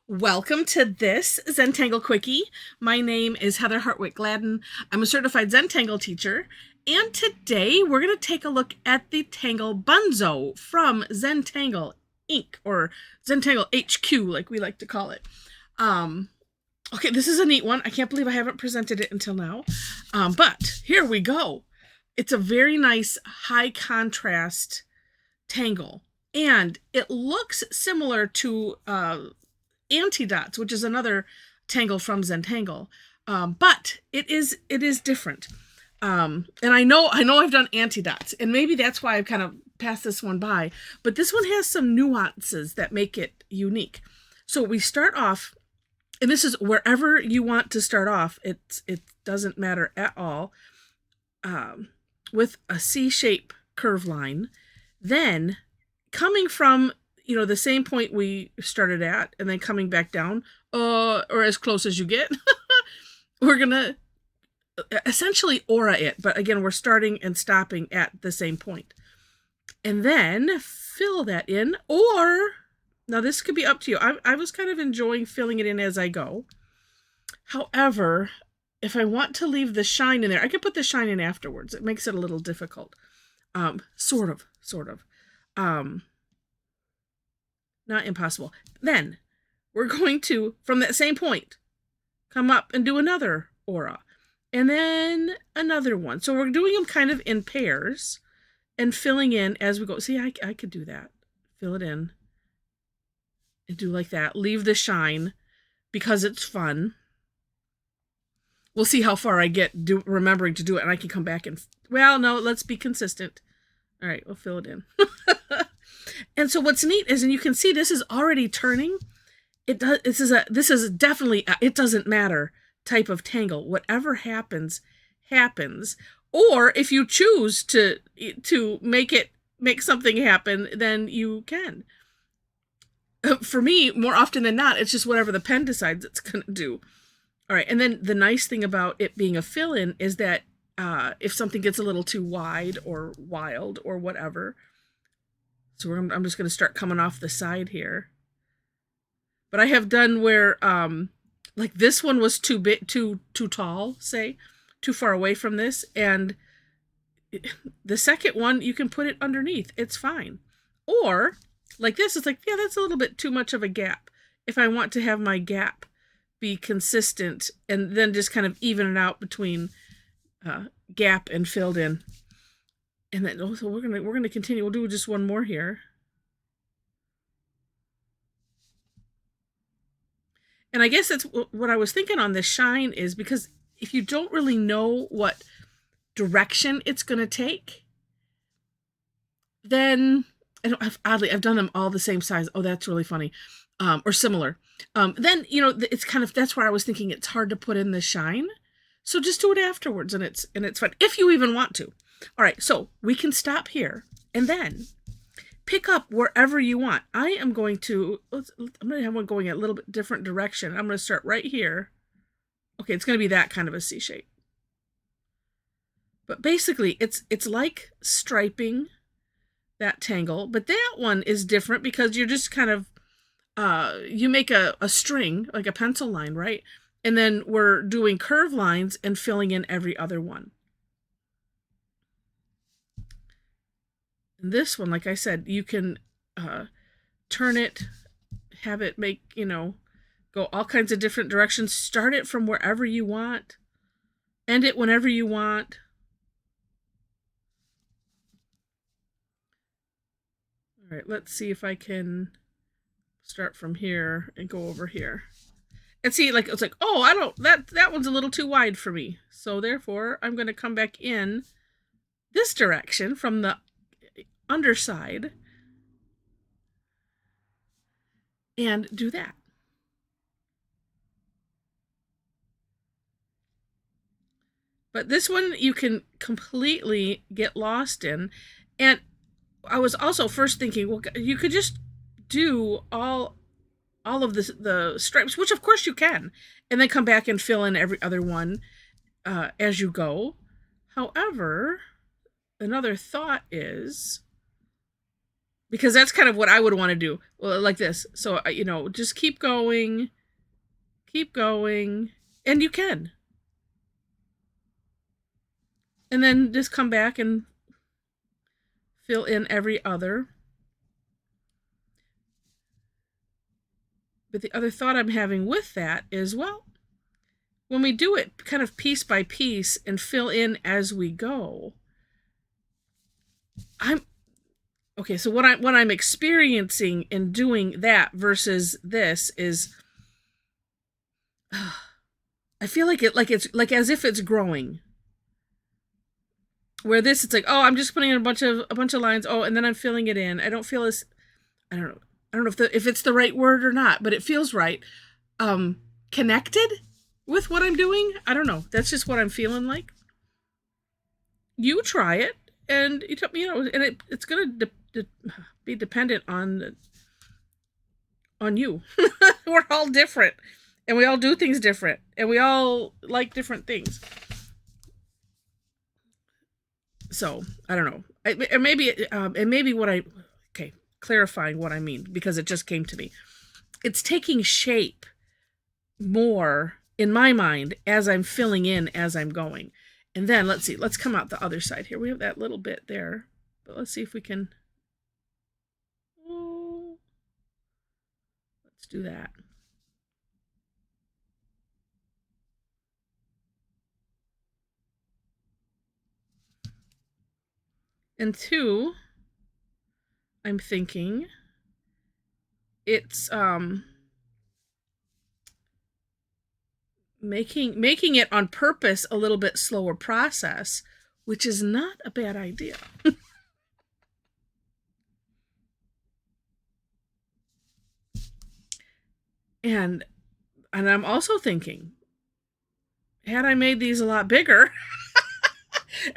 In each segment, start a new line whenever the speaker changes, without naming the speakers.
Welcome to this Zentangle Quickie. My name is Heather Hartwick Gladden. I'm a certified Zentangle teacher, and today we're going to take a look at the Tangle Bunzo from Zentangle Inc. or Zentangle HQ, like we like to call it. Okay, this is a neat one. I can't believe I haven't presented it until now, but here we go. It's a very nice high contrast tangle, and it looks similar to anti-dots, which is another tangle from Zentangle, but it is different. And I know I've done anti-dots, and maybe that's why I've kind of passed this one by, but this one has some nuances that make it unique. So we start off, and this is wherever you want to start off, it doesn't matter at all, with a C-shape curve line. Then coming from the same point we started at, and then coming back down, or as close as you get, we're gonna essentially aura it, but again, we're starting and stopping at the same point. And then fill that in, or, now this could be up to you. I was kind of enjoying filling it in as I go. However, if I want to leave the shine in there, I could put the shine in afterwards. It makes it a little difficult. Sort of. Not impossible. Then we're going to, from that same point, come up and do another aura. And then another one. So we're doing them kind of in pairs and filling in as we go. See, I could do that. Fill it in. And do like that. Leave the shine because it's fun. We'll see how far I get remembering to do it. And I can come back and, well, no, let's be consistent. All right, we'll fill it in. And so what's neat is, and you can see this is already turning. This is definitely a it doesn't matter type of tangle. Whatever happens, happens. Or if you choose to make something happen, then you can. For me, more often than not, it's just whatever the pen decides it's going to do. All right, and then the nice thing about it being a fill-in is that if something gets a little too wide or wild or whatever, so I'm just going to start coming off the side here. But I have done where, like this one was too big, too tall, say, too far away from this. And the second one, you can put it underneath. It's fine. Or like this, it's like, yeah, that's a little bit too much of a gap. If I want to have my gap be consistent and then just kind of even it out between gap and filled in. And then also we're gonna continue. We'll do just one more here. And I guess that's what I was thinking on this shine is, because if you don't really know what direction it's gonna take, then I've done them all the same size. Oh, that's really funny, or similar. Then it's kind of, that's where I was thinking it's hard to put in the shine. So just do it afterwards, and it's fun if you even want to. All right, so we can stop here and then pick up wherever you want. I'm going to have one going a little bit different direction. I'm going to start right here. Okay, it's going to be that kind of a C shape. But basically, it's like striping that tangle, but that one is different because you're just kind of, you make a string, like a pencil line, right? And then we're doing curve lines and filling in every other one. This one, like I said, you can turn it, have it make, go all kinds of different directions. Start it from wherever you want. End it whenever you want. All right, let's see if I can start from here and go over here. And see, like, it's like, oh, that one's a little too wide for me. So therefore, I'm going to come back in this direction from the underside and do that. But this one you can completely get lost in. And I was also first thinking, well, you could just do all of the stripes, which of course you can, and then come back and fill in every other one as you go. However, another thought is, because that's kind of what I would want to do, like this. So, just keep going, and you can. And then just come back and fill in every other. But the other thought I'm having with that is, well, when we do it kind of piece by piece and fill in as we go, so what I'm experiencing in doing that versus this is, I feel like it's as if it's growing. Where this, it's like, oh, I'm just putting in a bunch of lines. Oh, and then I'm filling it in. I don't feel as, I don't know if it's the right word or not, but it feels right. Connected with what I'm doing. I don't know. That's just what I'm feeling like. You try it, and and it's gonna be dependent on you. We're all different, and we all do things different, and we all like different things. So I don't know. It may be clarifying what I mean, because it just came to me. It's taking shape more in my mind as I'm filling in as I'm going. And then let's see. Let's come out the other side here. We have that little bit there, but let's see if we can. Oh, let's do that. And 2, I'm thinking it's making it on purpose a little bit slower process, which is not a bad idea. and I'm also thinking, had I made these a lot bigger,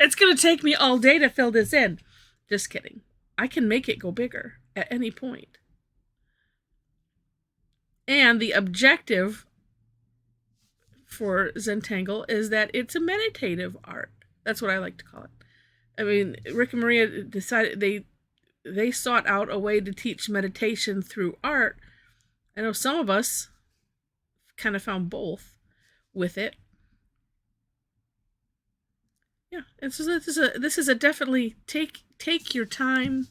it's going to take me all day to fill this in. Just kidding. I can make it go bigger at any point. And the objective for Zentangle is that it's a meditative art. That's what I like to call it. I mean, Rick and Maria decided they sought out a way to teach meditation through art. I know some of us kind of found both with it. Yeah, and so this is a definitely take your time,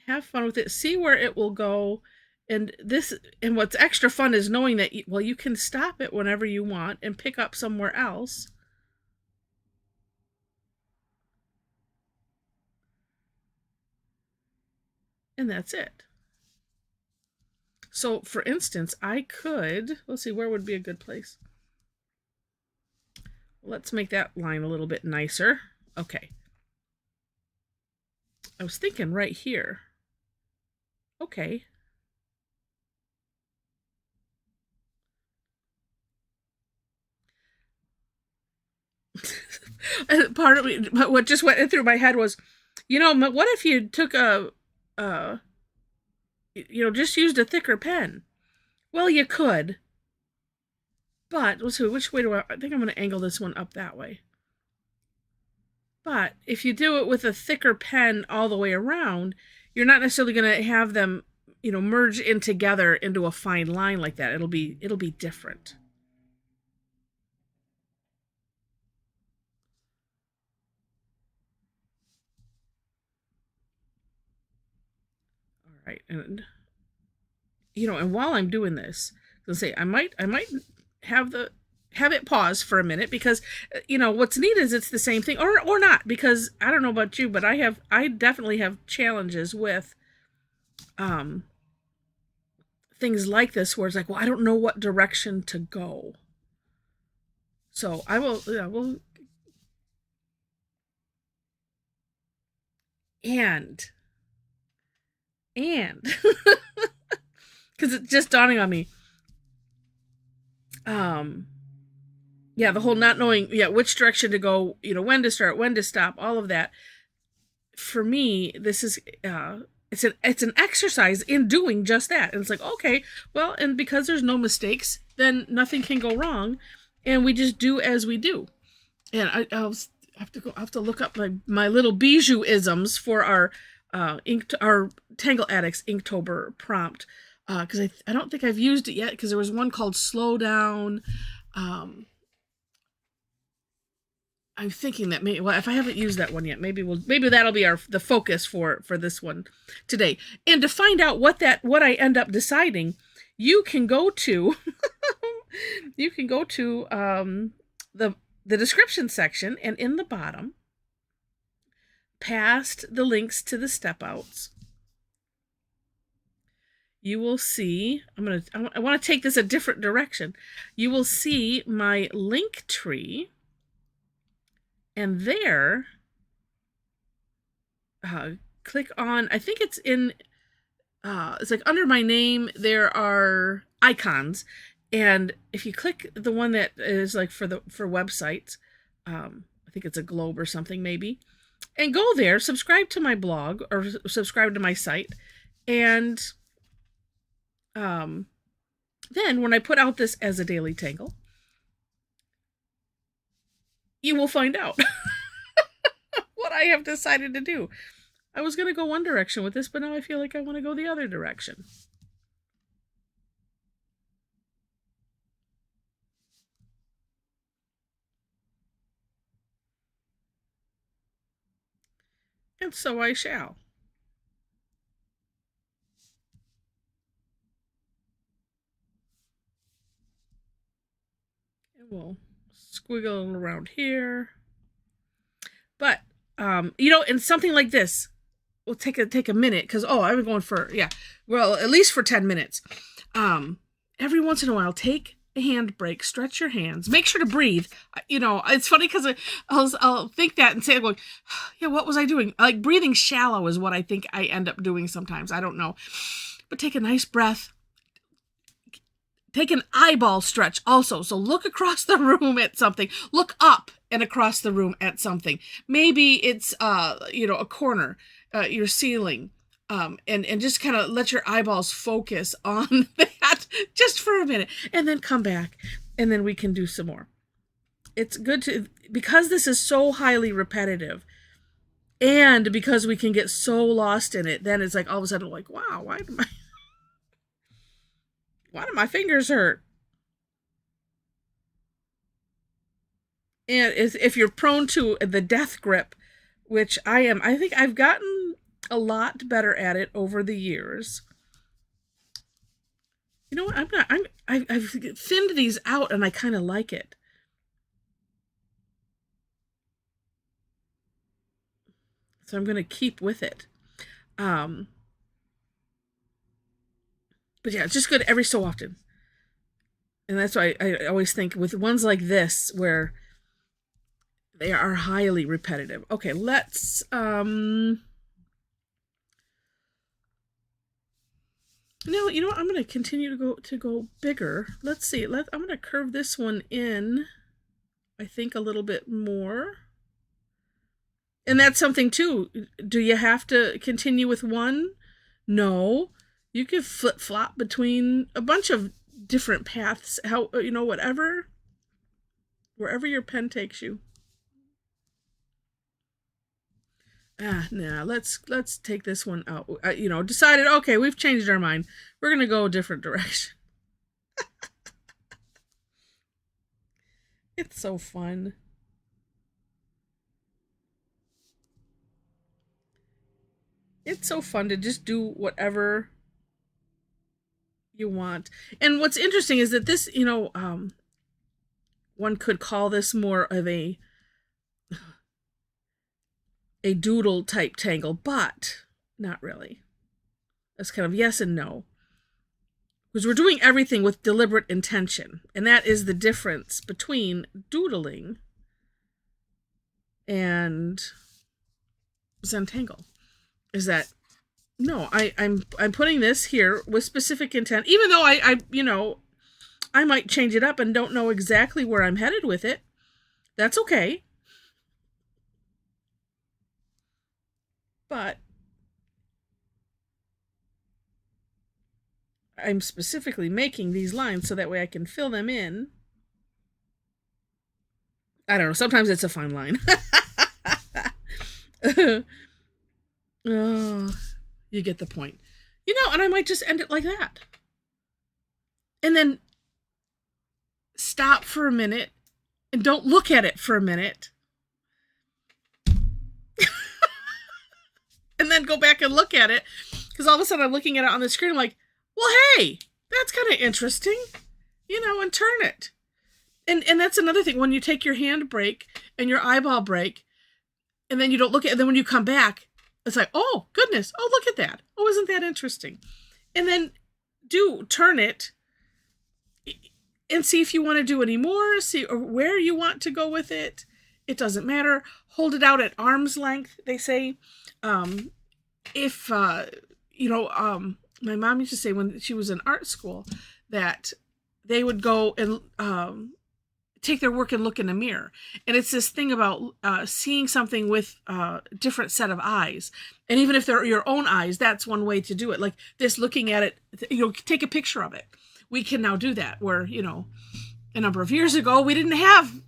have fun with it, see where it will go, and what's extra fun is knowing that you can stop it whenever you want and pick up somewhere else. And that's it. So, for instance, I could, let's see, where would be a good place? Let's make that line a little bit nicer. Okay. I was thinking right here. Okay. Part of me, what just went through my head was, what if you took just used a thicker pen? Well, you could. But let's see, which way I think I'm going to angle this one up that way. But if you do it with a thicker pen all the way around, you're not necessarily going to have them, merge in together into a fine line like that. It'll be different. All right, and and while I'm doing this, let's say I might have it pause for a minute, because what's neat is it's the same thing, or not, because I don't know about you, but I definitely have challenges with things like this where it's like, well, I don't know what direction to go. So I will and because it's just dawning on me, the whole not knowing which direction to go, when to start, when to stop, all of that. For me, this is it's an exercise in doing just that. And it's like, okay, well, and because there's no mistakes, then nothing can go wrong, and we just do as we do. And I have to look up my little bijou isms for our our Tangle Addicts Inktober prompt, because I don't think I've used it yet, because there was one called Slow Down. I'm thinking that maybe, well, if I haven't used that one yet, maybe that'll be the focus for this one today. And to find out what I end up deciding, you can go to the description section, and in the bottom, past the links to the step outs, you will see, I want to take this a different direction. You will see my link tree, and there, click on, I think it's in, it's like under my name, there are icons. And if you click the one that is like for websites, I think it's a globe or something maybe, and go there, subscribe to my blog or subscribe to my site, and then when I put out this as a daily tangle, you will find out what I have decided to do. I was going to go one direction with this, but now I feel like I want to go the other direction. And so I shall. And we'll squiggle around here. But, and something like this will take a minute, because, I've been going for, at least for 10 minutes. Every once in a while, take a hand break, stretch your hands, make sure to breathe. It's funny because I'll think that and say, I'm going, yeah, what was I doing? Like, breathing shallow is what I think I end up doing sometimes. I don't know. But take a nice breath. Take an eyeball stretch also. So look across the room at something. Look up and across the room at something. Maybe it's, a corner, your ceiling. And just kind of let your eyeballs focus on that just for a minute, and then come back, and then we can do some more. It's good because this is so highly repetitive, and because we can get so lost in it, then it's like all of a sudden, like, wow, why do my fingers hurt? And if you're prone to the death grip, which I am, I think I've gotten a lot better at it over the years. You know what? I've thinned these out, and I kind of like it. So I'm going to keep with it. But yeah, it's just good every so often. And that's why I always think with ones like this, where they are highly repetitive. Okay, let's, no, you know what? I'm going to continue to go bigger. Let's see. I'm going to curve this one in, I think, a little bit more. And that's something too. Do you have to continue with one? No. You can flip-flop between a bunch of different paths. Wherever your pen takes you. Let's take this one out. Decided, okay, we've changed our mind. We're going to go a different direction. It's so fun. It's so fun to just do whatever you want. And what's interesting is that this, one could call this more of a doodle type tangle, but not really. That's kind of yes and no. Because we're doing everything with deliberate intention. And that is the difference between doodling and Zentangle. Is that, no, I'm putting this here with specific intent, even though I might change it up and don't know exactly where I'm headed with it. That's okay. But I'm specifically making these lines so that way I can fill them in. I don't know. Sometimes it's a fine line. You get the point. You know, and I might just end it like that. And then stop for a minute and don't look at it for a minute. And then go back and look at it. Because all of a sudden I'm looking at it on the screen. I'm like, well, hey, that's kind of interesting. You know, and turn it. And that's another thing. When you take your hand break and your eyeball break, and then you don't look at it, and then when you come back, it's like, oh, goodness. Oh, look at that. Oh, isn't that interesting? And then turn it and see if you want to do any more, see or where you want to go with it. It doesn't matter. Hold it out at arm's length, they say. My mom used to say when she was in art school that they would go and take their work and look in a mirror. And it's this thing about seeing something with a different set of eyes. And even if they're your own eyes, that's one way to do it. Like this, looking at it, take a picture of it. We can now do that where, a number of years ago, we didn't have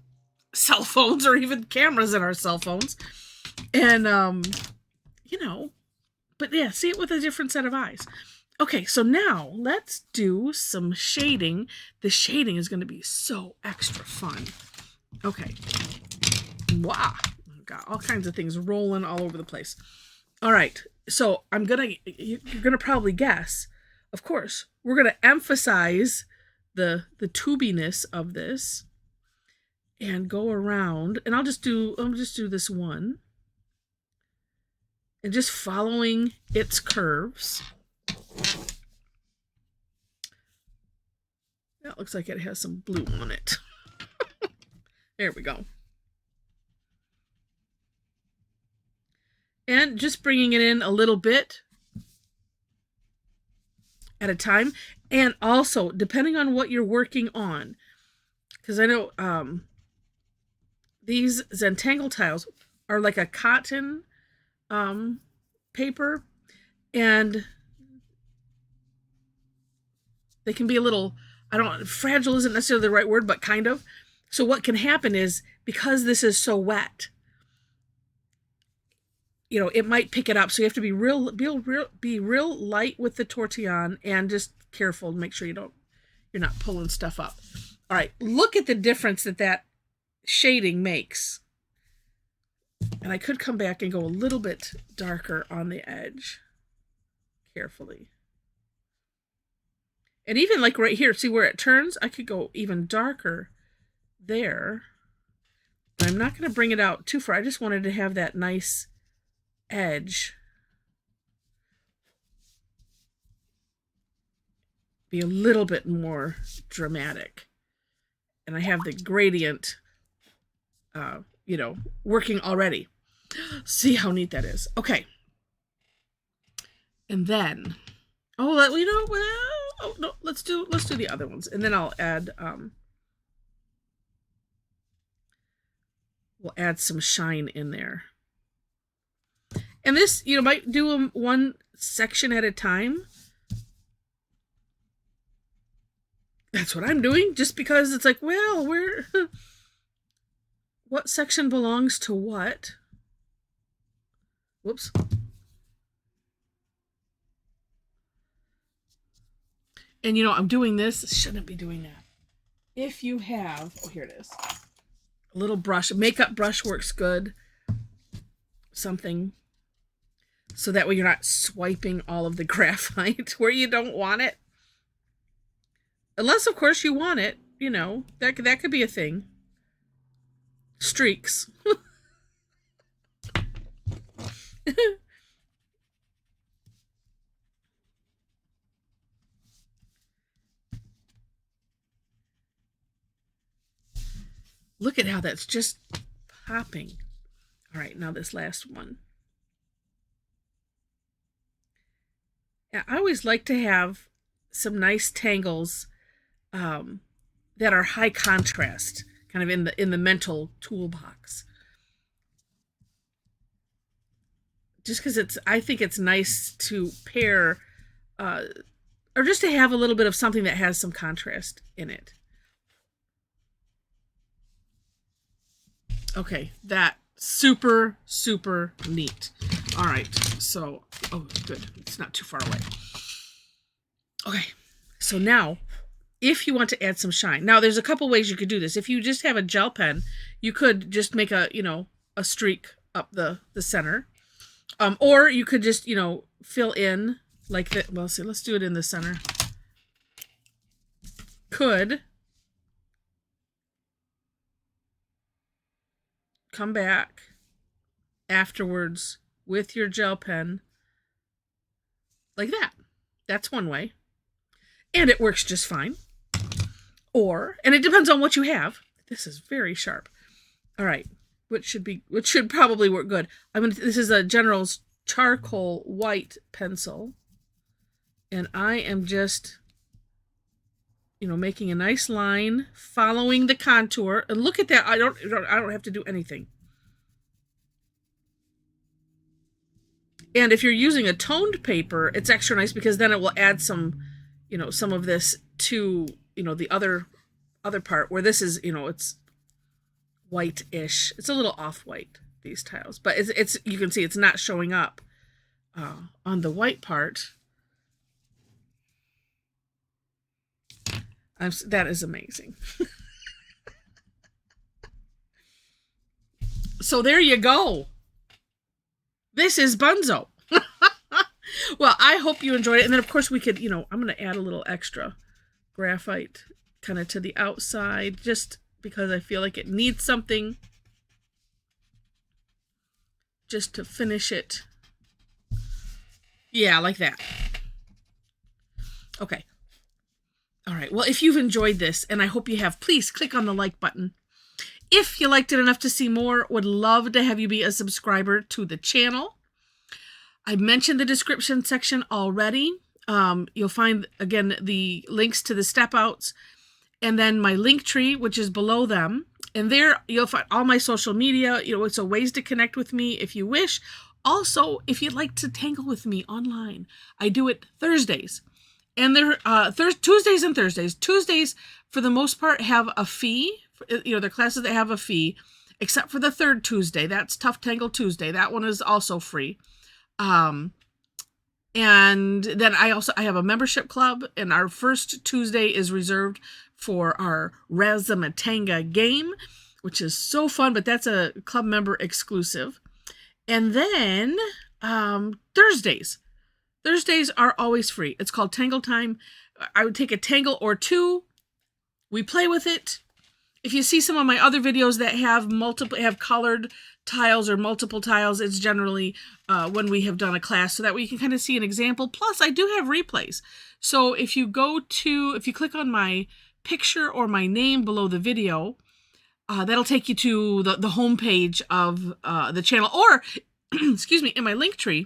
cell phones or even cameras in our cell phones. And, but yeah, see it with a different set of eyes. Okay, so now let's do some shading. The shading is going to be so extra fun. Okay. Wow. I've got all kinds of things rolling all over the place. All right. So you're going to probably guess, of course, we're going to emphasize the tubiness of this and go around, and I'll just do this one and just following its curves. That looks like it has some blue on it. There we go. And just bringing it in a little bit at a time. And also, depending on what you're working on, because I know these Zentangle tiles are like a cotton paper, and they can be a little, fragile isn't necessarily the right word, but kind of. So what can happen is, because this is so wet, it might pick it up. So you have to be real light with the Tortillion, and just careful to make sure you're not pulling stuff up. All right, look at the difference that shading makes. And I could come back and go a little bit darker on the edge, carefully. And even like right here, see where it turns? I could go even darker there. But I'm not going to bring it out too far. I just wanted to have that nice edge be a little bit more dramatic. And I have the gradient, working already. See how neat that is. Okay. And then, let's do the other ones. And then I'll add, we'll add some shine in there. And this, might do them one section at a time. That's what I'm doing, just because it's like, well, what section belongs to what? Whoops. And I'm doing this. Shouldn't be doing that. If you have, here it is. A little brush. A makeup brush works good. Something. So that way you're not swiping all of the graphite where you don't want it. Unless, of course, you want it. That could be a thing. Streaks. Look at how that's just popping. All right, now this last one. Yeah, I always like to have some nice tangles that are high contrast, kind of in the mental toolbox. Just because I think it's nice to pair, or just to have a little bit of something that has some contrast in it. Okay, that super, super neat. All right, so, oh, good. It's not too far away. Okay, so now, if you want to add some shine, now there's a couple ways you could do this. If you just have a gel pen, you could just make a, a streak up the center. Or you could just, fill in like that. Well, see, let's do it in the center. Could come back afterwards with your gel pen like that. That's one way. And it works just fine. Or, and it depends on what you have. This is very sharp. All right. Which should probably work good. This is a General's charcoal white pencil. And I am just, making a nice line, following the contour. And look at that. I don't have to do anything. And if you're using a toned paper, it's extra nice because then it will add some, some of this to, the other part where this is, it's white-ish. It's a little off-white, these tiles, but it's you can see it's not showing up on the white part. That is amazing. So there you go. This is Bunzo. Well, I hope you enjoyed it. And then, of course, we could, I'm going to add a little extra graphite kind of to the outside just because I feel like it needs something just to finish it. Yeah, like that. Okay. All right. Well, if you've enjoyed this, and I hope you have, please click on the like button. If you liked it enough to see more, would love to have you be a subscriber to the channel. I mentioned the description section already. You'll find, again, the links to the step outs and then my link tree, which is below them. And there you'll find all my social media, so ways to connect with me if you wish. Also, if you'd like to tangle with me online, I do it Thursdays. And they're Tuesdays and Thursdays. Tuesdays, for the most part, have a fee. They're classes that have a fee, except for the third Tuesday. That's Tough Tangle Tuesday. That one is also free. And then I have a membership club, and our first Tuesday is reserved for our Razamatanga game, which is so fun, but that's a club member exclusive. And then Thursdays. Thursdays are always free. It's called Tangle Time. I would take a tangle or two. We play with it. If you see some of my other videos that have colored tiles or multiple tiles, it's generally when we have done a class, so that way you can kind of see an example. Plus, I do have replays. So if you click on my picture or my name below the video, that'll take you to the home page of the channel. Or, excuse me, in my link tree,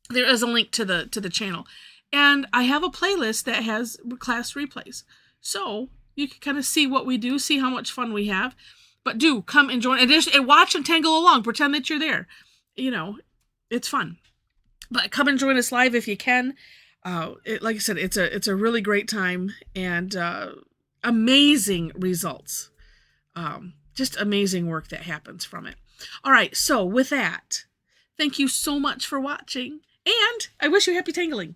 there is a link to the channel. And I have a playlist that has class replays. So you can kind of see what we do, see how much fun we have. But do come and join and watch and tangle along. Pretend that you're there. It's fun. But come and join us live if you can. Like I said, it's a really great time and amazing results. Just amazing work that happens from it. All right, so with that, thank you so much for watching, and I wish you happy tangling.